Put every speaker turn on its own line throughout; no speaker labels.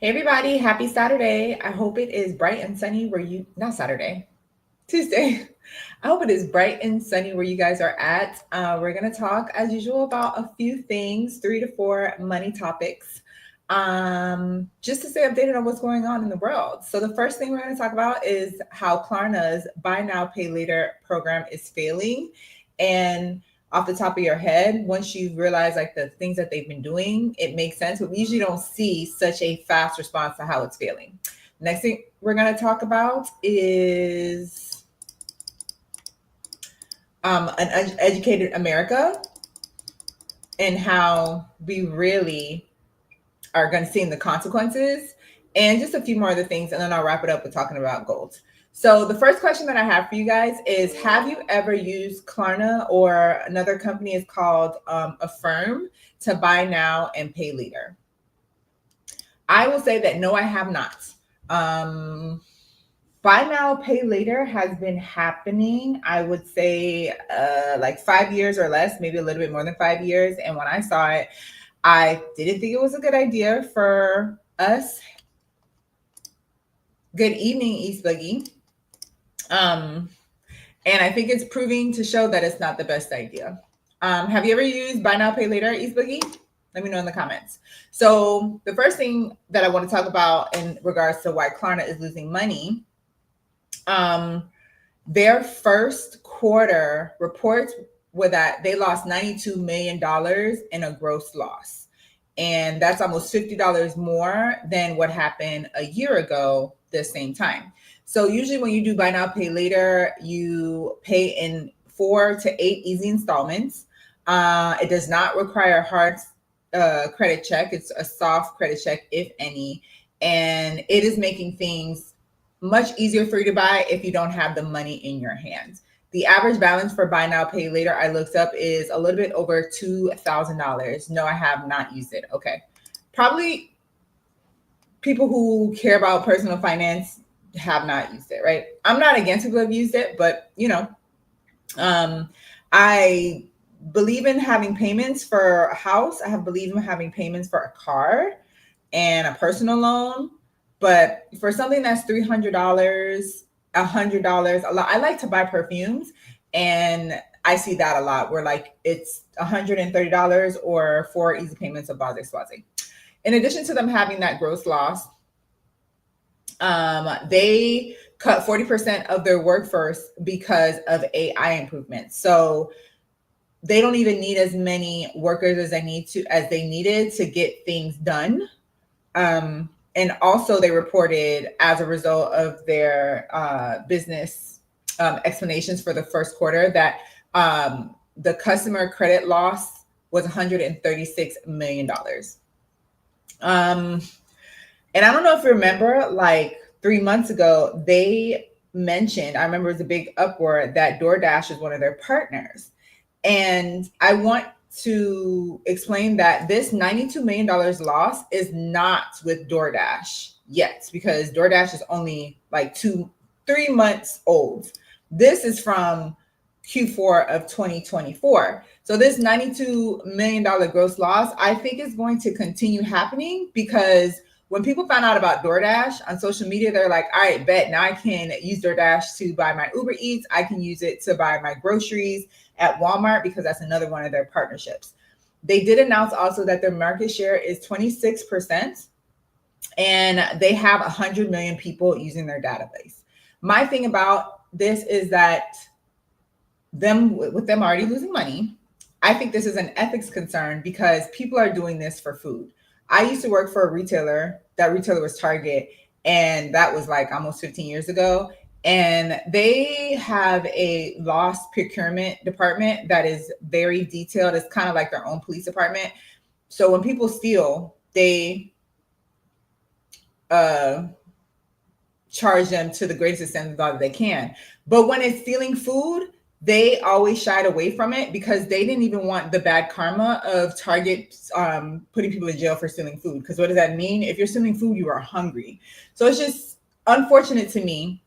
Hey everybody, happy Saturday. I hope it is bright and sunny where not Saturday, Tuesday. I hope it is bright and sunny where you guys are at. We're going to talk, as usual, about a few things, 3 to 4 money topics, just to stay updated on what's going on in the world. So, the first thing we're going to talk about is how Klarna's Buy Now, Pay Later program is failing. And off the top of your head, once you realize like the things that they've been doing, it makes sense. But we usually don't see such a fast response to how it's failing. Next thing we're going to talk about is an educated America and how we really are going to see the consequences, and just a few more other things. And then I'll wrap it up with talking about gold. So the first question that I have for you guys is, have you ever used Klarna, or another company is called Affirm, to buy now and pay later? I will say that no, I have not. Buy now, pay later has been happening, I would say, like 5 years or less, maybe a little bit more than 5 years. And when I saw it, I didn't think it was a good idea for us. Good evening, East Boogie. And I think it's proving to show that it's not the best idea. Have you ever used Buy Now, Pay Later, East Boogie? Let me know in the comments. So the first thing that I want to talk about in regards to why Klarna is losing money, their first quarter reports were that they lost $92 million in a gross loss. And that's almost $50 more than what happened a year ago the same time. So usually when you do buy now, pay later, you pay in 4 to 8 easy installments. It does not require a hard credit check. It's a soft credit check, if any. And it is making things much easier for you to buy if you don't have the money in your hands. The average balance for buy now, pay later, I looked up, is a little bit over $2,000. No, I have not used it. Okay. Probably people who care about personal finance have not used it, right? I'm not against people who have used it, but I believe in having payments for a house. I believe in having payments for a car and a personal loan. But for something that's $300, $100 a lot, I like to buy perfumes, and I see that a lot where like it's $130 or 4 easy payments of Baze Swazi. In addition to them having that gross loss, they cut 40% of their workforce because of AI improvements. So they don't even need as many workers as they needed to get things done. And also they reported, as a result of their business explanations for the first quarter, that the customer credit loss was $136 million. And I don't know if you remember, like 3 months ago, they mentioned, I remember it was a big uproar, that DoorDash is one of their partners. And I want to explain that this $92 million loss is not with DoorDash yet, because DoorDash is only like 3 months old. This is from Q4 of 2024. So this $92 million gross loss, I think, is going to continue happening, because when people found out about DoorDash on social media, they're like, all right, bet, now I can use DoorDash to buy my Uber Eats. I can use it to buy my groceries at Walmart, because that's another one of their partnerships. They did announce also that their market share is 26%, and they have 100 million people using their database. My thing about this is that with them already losing money, I think this is an ethics concern, because people are doing this for food. I used to work for a retailer. That retailer was Target, and that was like almost 15 years ago. And they have a loss procurement department that is very detailed. It's kind of like their own police department. So when people steal, they charge them to the greatest extent that they can. But when it's stealing food, they always shied away from it, because they didn't even want the bad karma of Target putting people in jail for stealing food. Because what does that mean? If you're stealing food, you are hungry. So it's just unfortunate to me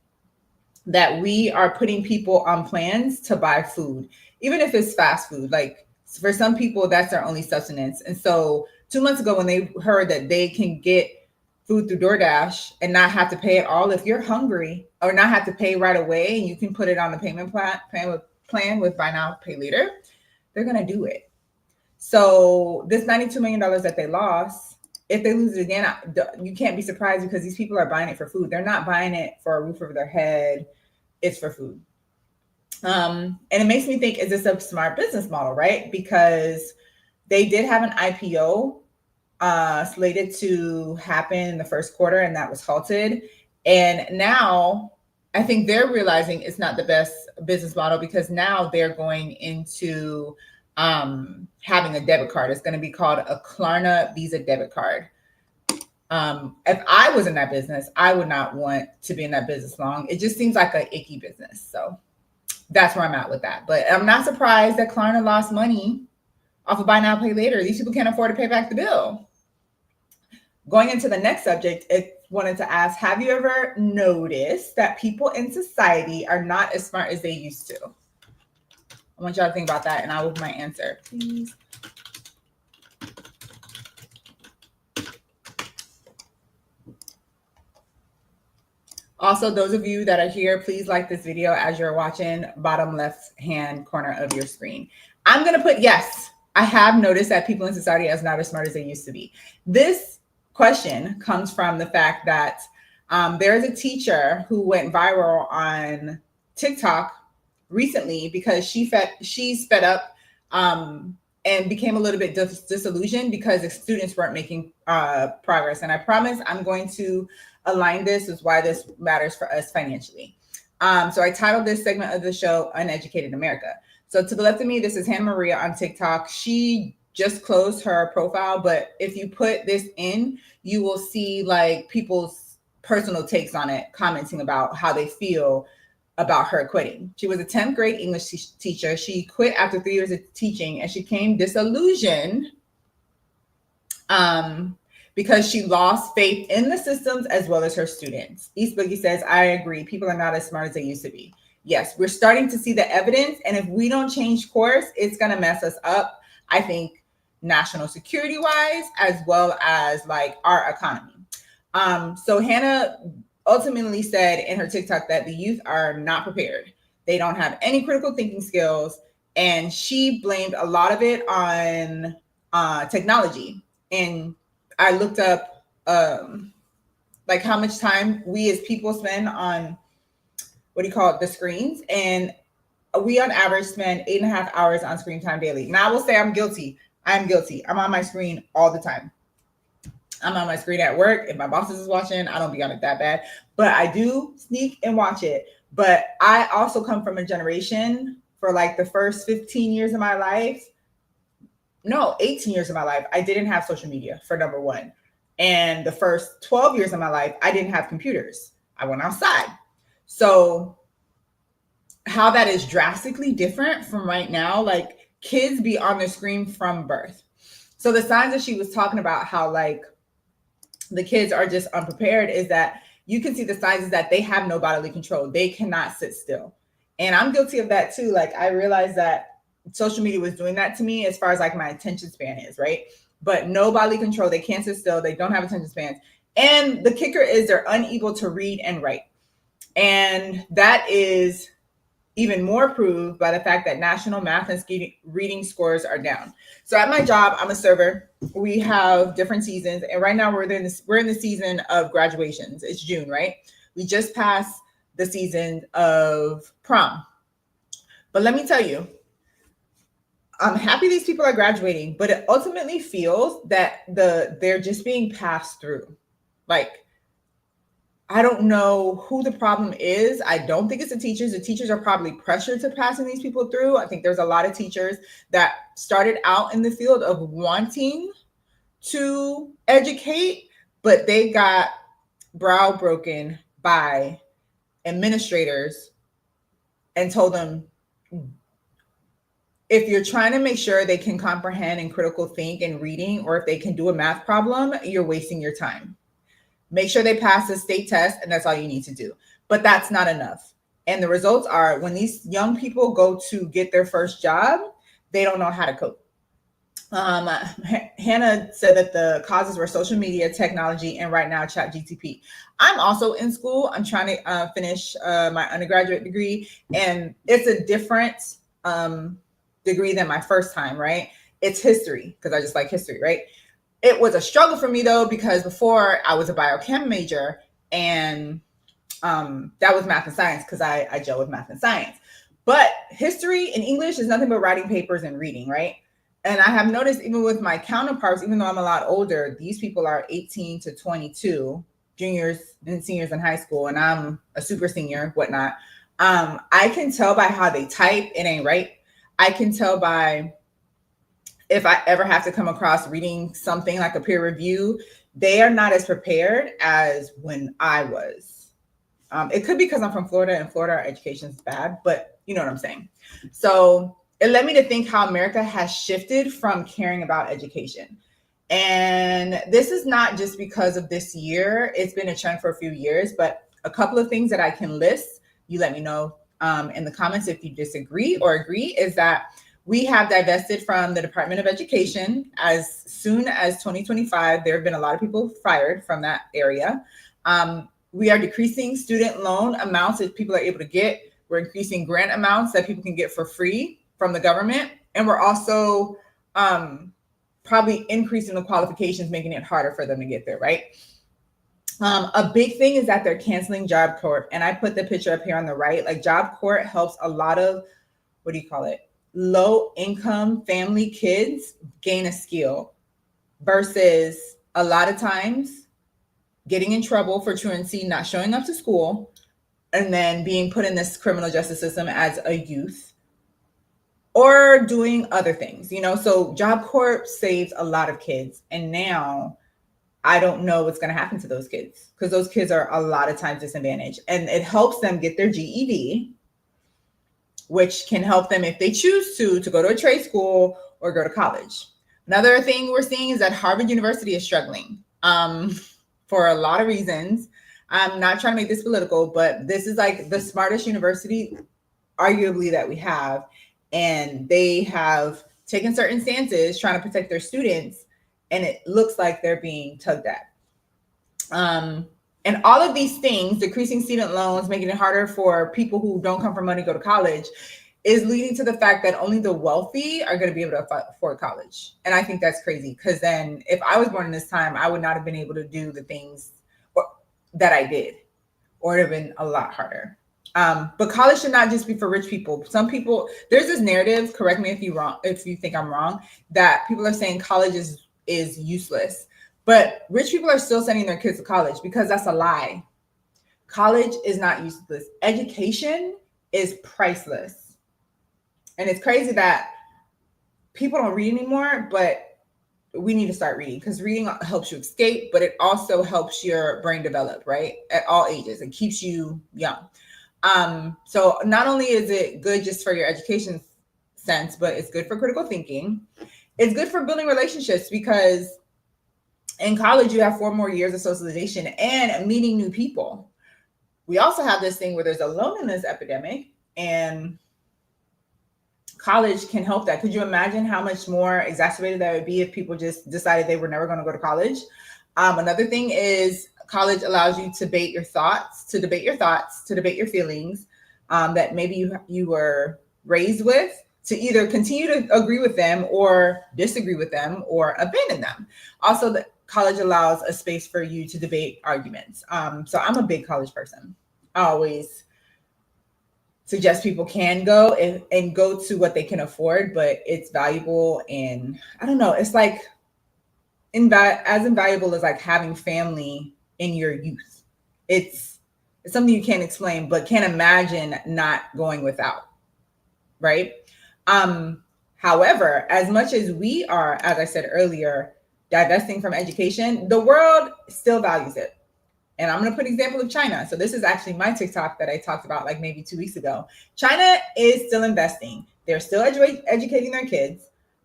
that we are putting people on plans to buy food, even if it's fast food. Like, for some people, that's their only sustenance. And so 2 months ago, when they heard that they can get food through DoorDash and not have to pay it all, if you're hungry, or not have to pay right away, and you can put it on the payment plan with buy now, pay later, they're going to do it. So this $92 million that they lost, if they lose it again, you can't be surprised, because these people are buying it for food. They're not buying it for a roof over their head. It's for food. And it makes me think, is this a smart business model, right? Because they did have an IPO slated to happen in the first quarter, and that was halted. And now I think they're realizing it's not the best business model, because now they're going into having a debit card. It's going to be called a Klarna Visa debit card. If I was in that business, I would not want to be in that business long. It just seems like an icky business. So that's where I'm at with that. But I'm not surprised that Klarna lost money off of buy now, pay later. These people can't afford to pay back the bill. Going into the next subject, I wanted to ask, have you ever noticed that people in society are not as smart as they used to? I want y'all to think about that, and I will give my answer, please. Also, those of you that are here, please like this video as you're watching, bottom left hand corner of your screen. I'm going to put yes. I have noticed that people in society are not as smart as they used to be. This question comes from the fact that there is a teacher who went viral on TikTok recently because she's fed up and became a little bit disillusioned because the students weren't making progress. And I promise I'm going to align this with why this matters for us financially. So I titled this segment of the show, Uneducated America. So to the left of me, this is Hannah Maria on TikTok. She just closed her profile, but if you put this in, you will see like people's personal takes on it, commenting about how they feel about her quitting. She was a 10th grade English teacher. She quit after 3 years of teaching, and she became disillusioned because she lost faith in the systems as well as her students. East Boogie says, I agree. People are not as smart as they used to be. Yes, we're starting to see the evidence. And if we don't change course, it's going to mess us up, I think, national security wise, as well as like our economy. So Hannah ultimately said in her TikTok that the youth are not prepared. They don't have any critical thinking skills. And she blamed a lot of it on technology. And I looked up like how much time we as people spend on the screens. And we on average spend 8.5 hours on screen time daily. Now I will say I'm guilty. I'm guilty. I'm on my screen all the time. I'm on my screen at work. If my bosses is watching, I don't be on it that bad, but I do sneak and watch it. But I also come from a generation for like the first 15 years of my life. No, 18 years of my life, I didn't have social media, for number one. And the first 12 years of my life, I didn't have computers. I went outside. So how that is drastically different from right now, like kids be on their screen from birth. So the signs that she was talking about, how like the kids are just unprepared, is that you can see the signs is that they have no bodily control. They cannot sit still. And I'm guilty of that too. Like I realized that social media was doing that to me as far as like my attention span is, right? But no bodily control. They can't sit still. They don't have attention spans. And the kicker is they're unable to read and write. And that is even more proved by the fact that national math and reading scores are down. So at my job, I'm a server. We have different seasons. And right now we're in the season of graduations. It's June, right? We just passed the season of prom. But let me tell you, I'm happy these people are graduating, but it ultimately feels that they're just being passed through. Like, I don't know who the problem is. I don't think it's the teachers. The teachers are probably pressured to passing these people through. I think there's a lot of teachers that started out in the field of wanting to educate, but they got brow broken by administrators and told them, if you're trying to make sure they can comprehend and critical think and reading, or if they can do a math problem, you're wasting your time. Make sure they pass the state test, and that's all you need to do. But that's not enough. And the results are, when these young people go to get their first job, they don't know how to code. Hannah said that the causes were social media, technology, and right now chat GTP. I'm also in school. I'm trying to finish my undergraduate degree, and it's a different degree than my first time, right? It's history, because I just like history, right? It was a struggle for me though, because before I was a biochem major, and that was math and science, because I gel with math and science. But history and English is nothing but writing papers and reading, right? And I have noticed, even with my counterparts, even though I'm a lot older, these people are 18 to 22, juniors and seniors in high school, and I'm a super senior, whatnot. I can tell by how they type, it ain't right. I can tell by, if I ever have to come across reading something like a peer review, they are not as prepared as when I was. It could be because I'm from Florida, and Florida, our education is bad, but you know what I'm saying. So it led me to think how America has shifted from caring about education. And this is not just because of this year. It's been a trend for a few years, but a couple of things that I can list, you let me know in the comments if you disagree or agree, is that we have divested from the Department of Education. As soon as 2025, there have been a lot of people fired from that area. We are decreasing student loan amounts that people are able to get. We're increasing grant amounts that people can get for free from the government. And we're also probably increasing the qualifications, making it harder for them to get there, right? A big thing is that they're canceling Job Corps. And I put the picture up here on the right. Like, Job Corps helps a lot of, what do you call it? Low income family kids gain a skill, versus a lot of times getting in trouble for truancy, not showing up to school, and then being put in this criminal justice system as a youth, or doing other things, you know? So Job Corps saves a lot of kids. And now I don't know what's going to happen to those kids, because those kids are a lot of times disadvantaged. And it helps them get their GED, which can help them, if they choose to go to a trade school or go to college. Another thing we're seeing is that Harvard University is struggling for a lot of reasons. I'm not trying to make this political, but this is like the smartest university, arguably, that we have. And they have taken certain stances trying to protect their students, and it looks like they're being tugged at. And all of these things, decreasing student loans, making it harder for people who don't come from money to go to college, is leading to the fact that only the wealthy are going to be able to afford college. And I think that's crazy, because then if I was born in this time, I would not have been able to do the things that I did, or it would have been a lot harder. But college should not just be for rich people. Some people, there's this narrative, correct me if you think I'm wrong, that people are saying college is useless. But rich people are still sending their kids to college, because that's a lie. College is not useless. Education is priceless. And it's crazy that people don't read anymore, but we need to start reading, because reading helps you escape, but it also helps your brain develop, right? At all ages. It keeps you young. So not only is it good just for your education sense, but it's good for critical thinking. It's good for building relationships, because in college, you have 4 more years of socialization and meeting new people. We also have this thing where there's a loneliness epidemic, and college can help that. Could you imagine how much more exacerbated that would be if people just decided they were never going to go to college? Another thing is, college allows you to debate your thoughts, to debate your feelings that maybe you were raised with, to either continue to agree with them or disagree with them or abandon them. Also, the college allows a space for you to debate arguments. So I'm a big college person. I always suggest people can go and go to what they can afford, but it's valuable. And I don't know, it's like as invaluable as like having family in your youth. It's something you can't explain, but can't imagine not going without, right? However, as much as we are, as I said earlier, divesting from education, the world still values it. And I'm going to put an example of China. So this is actually my TikTok that I talked about like maybe 2 weeks ago. China is still investing. They're still educating their kids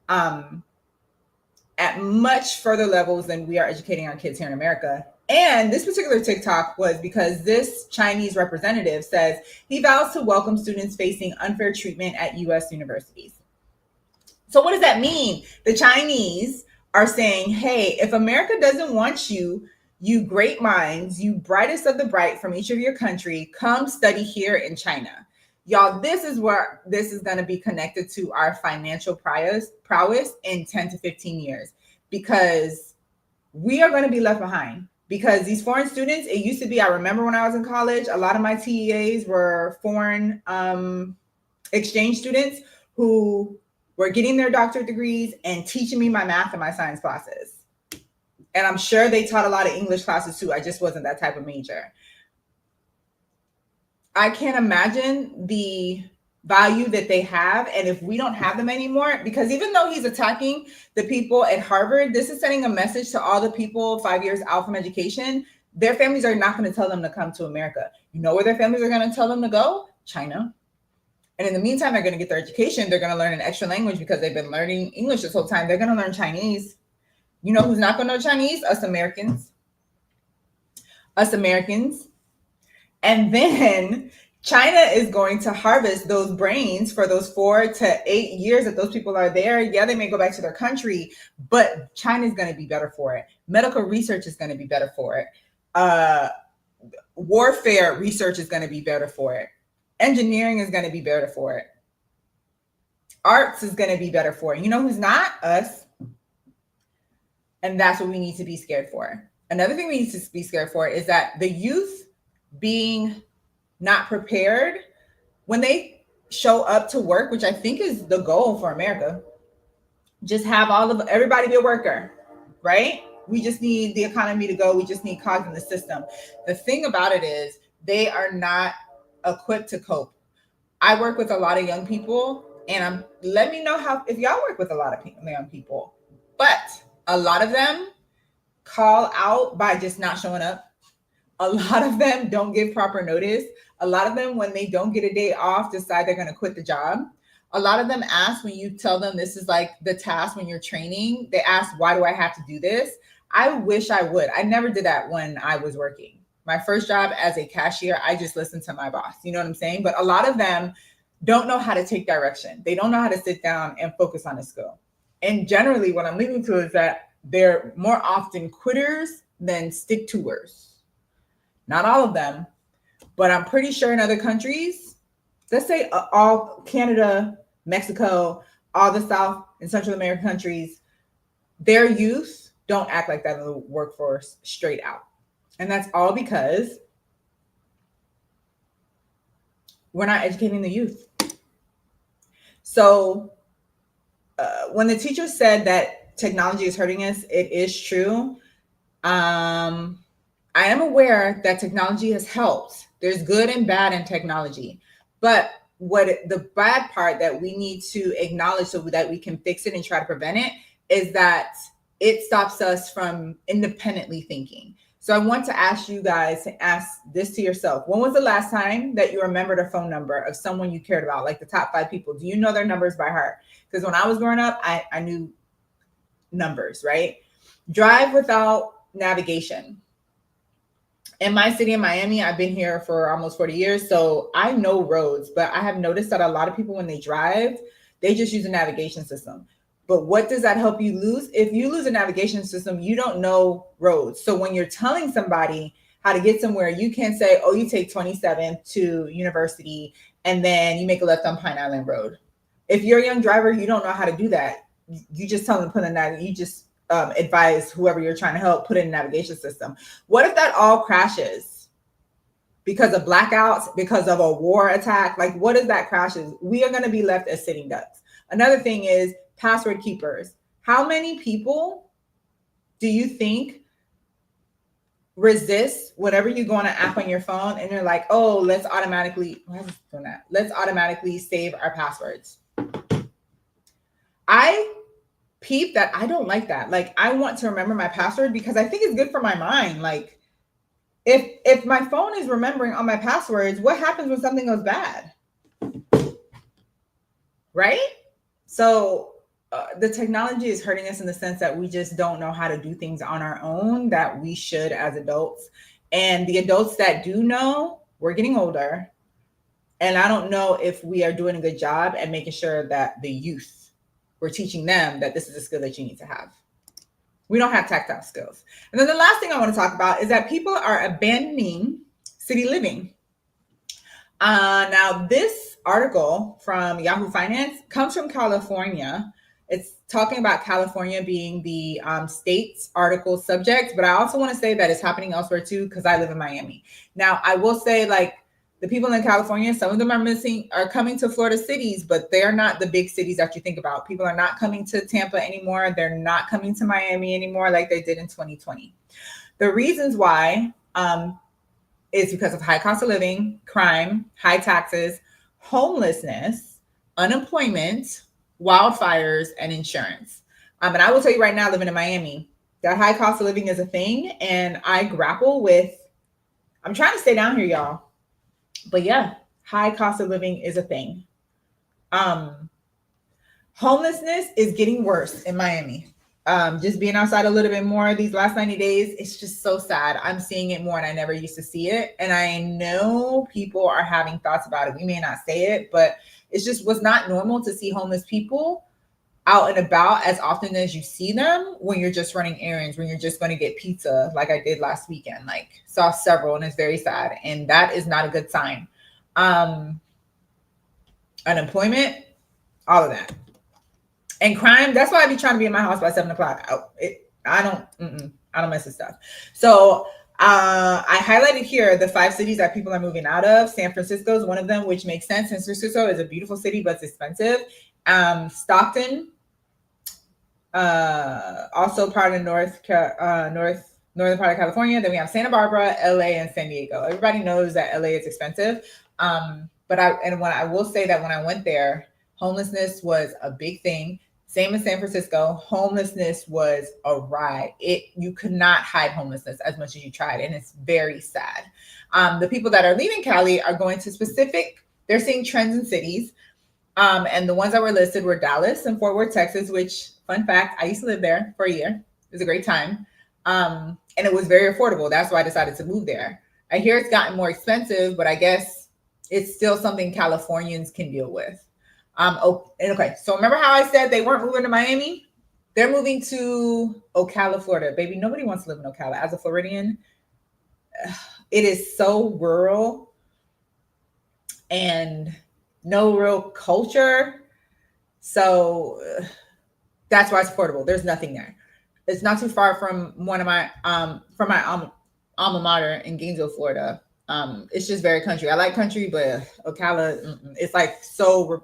at much further levels than we are educating our kids here in America. And this particular TikTok was because this Chinese representative says he vows to welcome students facing unfair treatment at U.S. universities. So what does that mean? The Chinese are saying, hey, if America doesn't want you, you great minds, you brightest of the bright from each of your country, come study here in China. Y'all, this is where this is going to be connected to our financial prowess in 10 to 15 years, because we are going to be left behind. Because these foreign students, it used to be, I remember when I was in college, a lot of my TEAs were foreign exchange students who were getting their doctorate degrees and teaching me my math and my science classes. And I'm sure they taught a lot of English classes too. I just wasn't that type of major. I can't imagine the value that they have. And if we don't have them anymore, because even though he's attacking the people at Harvard, this is sending a message to all the people 5 years out from education. Their families are not going to tell them to come to America. You know where their families are going to tell them to go? China. And in the meantime, they're going to get their education. They're going to learn an extra language because they've been learning English this whole time. They're going to learn Chinese. You know who's not going to know Chinese? Us Americans. Us Americans. And then China is going to harvest those brains for those 4 to 8 years that those people are there. Yeah, they may go back to their country, but China is going to be better for it. Medical research is going to be better for it. Warfare research is going to be better for it. Engineering is going to be better for it. Arts is going to be better for it. You know who's not? Us. And that's what we need to be scared for. Another thing we need to be scared for is that the youth being not prepared when they show up to work, which I think is the goal for America. Just have everybody be a worker, right? We just need the economy to go. We just need cogs in the system. The thing about it is they are not equipped to cope. I work with a lot of young people, and let me know if y'all work with a lot of young people, but a lot of them call out by just not showing up. A lot of them don't give proper notice. A lot of them, when they don't get a day off, decide they're going to quit the job. A lot of them ask, when you tell them this is like the task when you're training, they ask, why do I have to do this? I wish I would. I never did that when I was working. My first job as a cashier, I just listened to my boss. You know what I'm saying? But a lot of them don't know how to take direction. They don't know how to sit down and focus on a skill. And generally, what I'm leading to is that they're more often quitters than stick-toers. Not all of them, but I'm pretty sure in other countries, let's say all Canada, Mexico, all the South and Central American countries, their youth don't act like that in the workforce straight out. And that's all because we're not educating the youth. So when the teacher said that technology is hurting us, it is true. I am aware that technology has helped. There's good and bad in technology. But the bad part that we need to acknowledge so that we can fix it and try to prevent it is that it stops us from independently thinking. So I want to ask you guys to ask this to yourself. When was the last time that you remembered a phone number of someone you cared about, like the top 5 people? Do you know their numbers by heart? Because when I was growing up, I knew numbers, right? Drive without navigation. In my city in Miami, I've been here for almost 40 years, so I know roads, but I have noticed that a lot of people, when they drive, they just use a navigation system. But what does that help you lose? If you lose a navigation system, you don't know roads. So when you're telling somebody how to get somewhere, you can't say, oh, you take 27 to University and then you make a left on Pine Island Road. If you're a young driver, you don't know how to do that. You just tell them to put in that. You just advise whoever you're trying to help put in a navigation system. What if that all crashes because of blackouts, because of a war attack? Like, what if that crashes? We are going to be left as sitting ducks. Another thing is password keepers. How many people do you think resist whenever you go on an app on your phone and you're like, oh, let's automatically save our passwords? I peep that. I don't like that. Like, I want to remember my password because I think it's good for my mind. Like, if my phone is remembering all my passwords, what happens when something goes bad? Right? So the technology is hurting us in the sense that we just don't know how to do things on our own that we should as adults. And the adults that do know, we're getting older. And I don't know if we are doing a good job at making sure that the youth we're teaching them that this is a skill that you need to have. We don't have tactile skills. And then the last thing I want to talk about is that people are abandoning city living. Now, this article from Yahoo Finance comes from California. It's talking about California being the state's article subject, but I also want to say that it's happening elsewhere too, because I live in Miami. Now, I will say, like, the people in California, some of them are coming to Florida cities, but they're not the big cities that you think about. People are not coming to Tampa anymore. They're not coming to Miami anymore like they did in 2020. The reasons why is because of high cost of living, crime, high taxes, homelessness, unemployment, wildfires, and insurance. And I will tell you right now, living in Miami, that high cost of living is a thing. And I grapple with, I'm trying to stay down here, y'all. But yeah, high cost of living is a thing. Homelessness is getting worse in Miami. Just being outside a little bit more these last 90 days, it's just so sad. I'm seeing it more and I never used to see it. And I know people are having thoughts about it. We may not say it, but it's just was not normal to see homeless people out and about as often as you see them when you're just running errands, when you're just going to get pizza, like I did last weekend. Like, saw several, and it's very sad. And that is not a good sign. Unemployment, all of that. And crime, that's why I be trying to be in my house by 7 o'clock. I don't mess with stuff. So I highlighted here the 5 cities that people are moving out of. San Francisco is one of them, which makes sense. San Francisco is a beautiful city, but it's expensive. Stockton, also part of northern part of California. Then we have Santa Barbara, LA, and San Diego. Everybody knows that LA is expensive. But I will say that when I went there, homelessness was a big thing. Same as San Francisco, homelessness was a ride. You could not hide homelessness as much as you tried, and it's very sad. The people that are leaving Cali are going to they're seeing trends in cities. And the ones that were listed were Dallas and Fort Worth, Texas, which, fun fact, I used to live there for a year. It was a great time. And it was very affordable. That's why I decided to move there. I hear it's gotten more expensive, but I guess it's still something Californians can deal with. Okay, so remember how I said they weren't moving to Miami? They're moving to Ocala, Florida. Baby, nobody wants to live in Ocala. As a Floridian, it is so rural and no real culture. So that's why it's affordable. There's nothing there. It's not too far from one of my from my alma mater in Gainesville, Florida. It's just very country. I like country, but Ocala, it's like so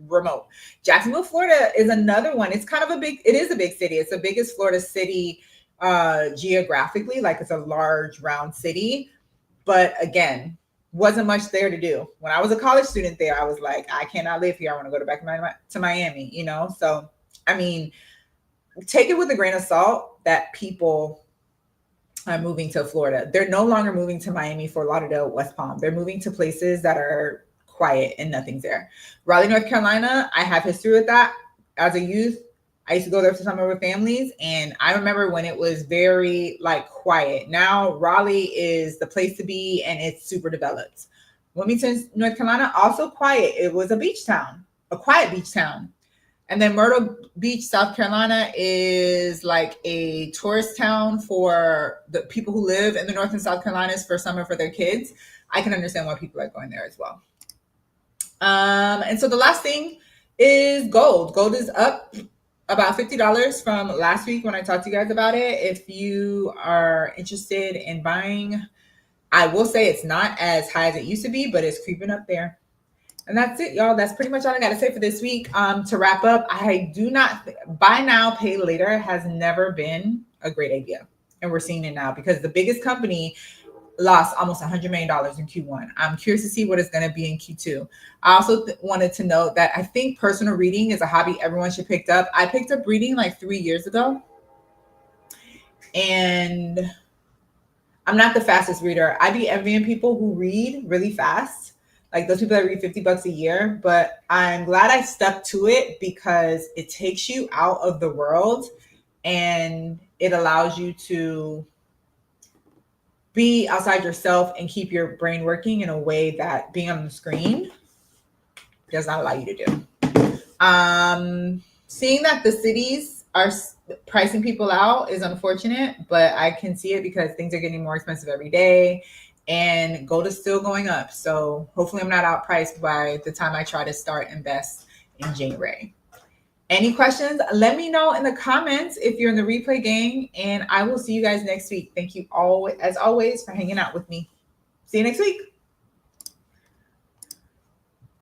remote. Jacksonville, Florida is another one. It's kind of it is a big city. It's the biggest Florida city geographically, like it's a large round city. But again, wasn't much there to do. When I was a college student there, I was like, I cannot live here. I want to go back to Miami, you know? So, I mean, take it with a grain of salt that people are moving to Florida. They're no longer moving to Miami, Fort Lauderdale, West Palm. They're moving to places that are quiet and nothing's there. Raleigh, North Carolina, I have history with that. As a youth, I used to go there for summer with families, and I remember when it was very like quiet. Now Raleigh is the place to be, and it's super developed. Wilmington, North Carolina, also quiet. It was a beach town, a quiet beach town. And then Myrtle Beach, South Carolina is like a tourist town for the people who live in the North and South Carolinas for summer for their kids. I can understand why people are going there as well. And so the last thing is gold. Gold is up about $50 from last week when I talked to you guys about it. If you are interested in buying, I will say it's not as high as it used to be, but it's creeping up there. And that's it, y'all. That's pretty much all I got to say for this week. To wrap up, I do not buy now, pay later has never been a great idea. And we're seeing it now because the biggest company lost almost $100 million in Q1. I'm curious to see what it's going to be in Q2. I also wanted to note that I think personal reading is a hobby everyone should pick up. I picked up reading like 3 years ago. And I'm not the fastest reader. I be envying people who read really fast. Like those people that read $50 a year. But I'm glad I stuck to it because it takes you out of the world and it allows you to be outside yourself and keep your brain working in a way that being on the screen does not allow you to do. seeing that the cities are pricing people out is unfortunate, but I can see it because things are getting more expensive every day and gold is still going up. So hopefully I'm not outpriced by the time I try to start invest in January. Any questions? Let me know in the comments if you're in the replay gang, and I will see you guys next week. Thank you all, as always, for hanging out with me. See you next week.